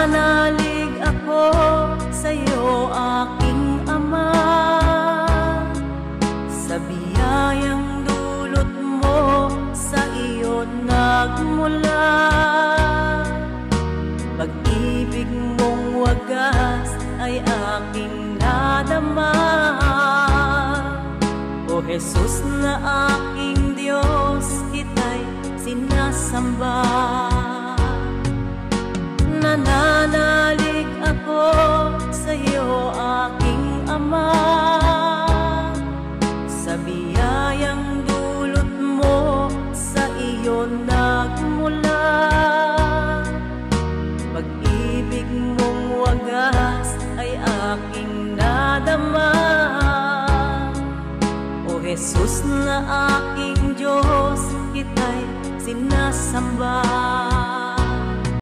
Nananalig ako sa'yo, aking Ama, sa biyayang dulot mo, sa iyo nagmula. Pag-ibig mong wagas ay aking nadama. O Jesus na aking Diyos, kita'y sinasamba. Nananalig ako sa'yo, aking Ama, sa biyayang dulot mo, sa iyo nagmula. Pag-ibig mong wagas ay aking nadama. O Jesus na aking Diyos, kita'y sinasamba.